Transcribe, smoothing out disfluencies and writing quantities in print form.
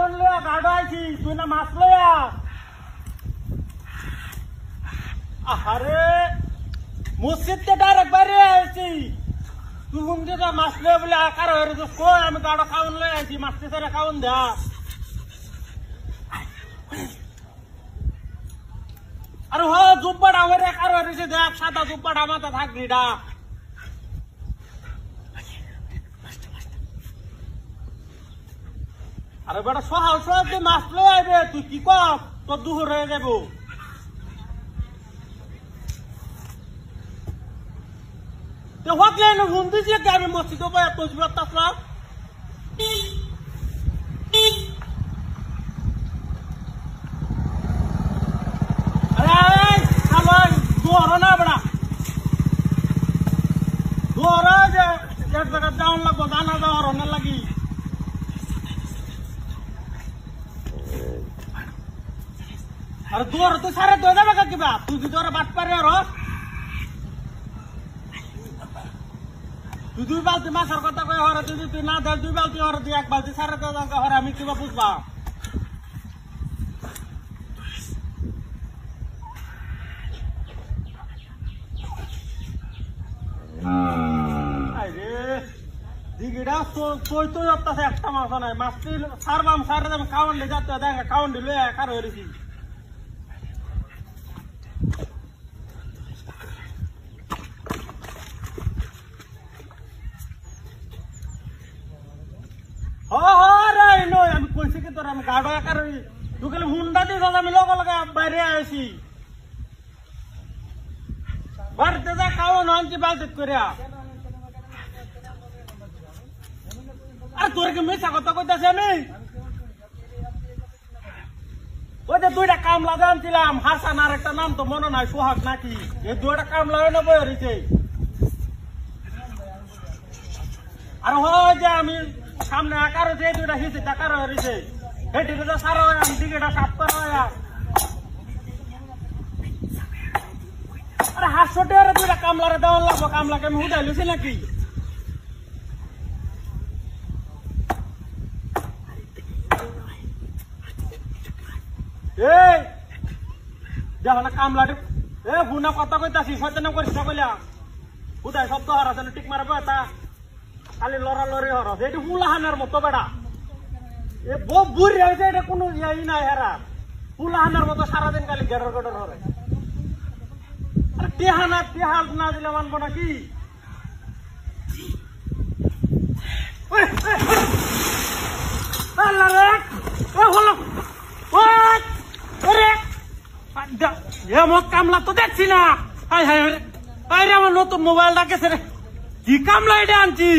কাউন লয়া গাড়ো আইছি তুই না মাছ লয়া আরে মসজিদ তে ডাইরেক্ট বাইরে আইছি তুই মুন্ডে দা মাছ লয়া বলে আকার হইরে তো কই আমি গাড়ো কাউন লয়া আইছি মাছ তে কাউন দা আরে হ জুব্বাটা হইরে আকার হইরে দেখ সাদা জুব্বাটা মাথা থাকবিডা আরে বেটা সহাল সহাল তুই মাছ লয়ে আইবে তুই কি কর তোর দুপুর হয়ে যাব তো হকলে না ফোন দিছি কি আমি মসজিদ পায় তসবির তাসলা আরে খাবার দুয়ার না বড়া দুয়ার যে এক জায়গা যাওন লাগবো জানা যাওয়ার না লাগি अरे दूर तो सारे दो जाबे का किबा तू दूर बात पर रे रो तू दुई बाल्टी माछर কথা কই হরে তুই না দে দুই বালতি হরে তুই এক বালতি সারে তো জাঙ্গা হরে আমি কিবা বুঝবা আরে দিগিডা তোই তো আত্তাছে একটা মাছ নাই মাছ সারবাম সারে আমি কাউন ले जाते দেখা কাউন দিলে কার হইছি আমি কইছি কি তোর আমি গাড়ো একার তুই গেলে হুন্ডা দিয়ে আমি লগে লগে বাইরে আইছি বাড়িতে যা খাওয়া নানছি বালতি করে আর তোর কি মিছা কথা কইতাছি আমি ওই যে দুইটা কামলা জানছিলাম হাসান আর একটা নাম তো মনে নাই সোহাগ নাকি এই দুইটা কামলা হইলো বই হইছে আর হয় যে আমি সামনে আকার হয়েছে দুইটা হিসে টাকার হয়েছে হেঁটে সারা হয় আমি দিকেটা সাফ করা হয় আরে 500 টাকা দুইটা কামলারে দেওয়ার লাগবো কামলাকে আমি হুদাই লুছি নাকি এই দেখো না কামলাটি এ বুনা কথা কইতাছি সচেতন করিস সকলে হুদাই শব্দ হার আছে টিক মারবো তা খালি লড়ালড়ি হরস এটি ফুলাহানের মতো বেড়া এ বউ বুড়ি হয়েছে এটা কোনো ইয়াই নাই হেরা ফুলাহানের মতো সারাদিন খালি গেডর গেডর হরে টেহানা টেহাল না দিলে মানবো নাকি কামলা তো দেখছি না আমার নতুন মোবাইলটা গেছে রে কি কামলা এটা আনছি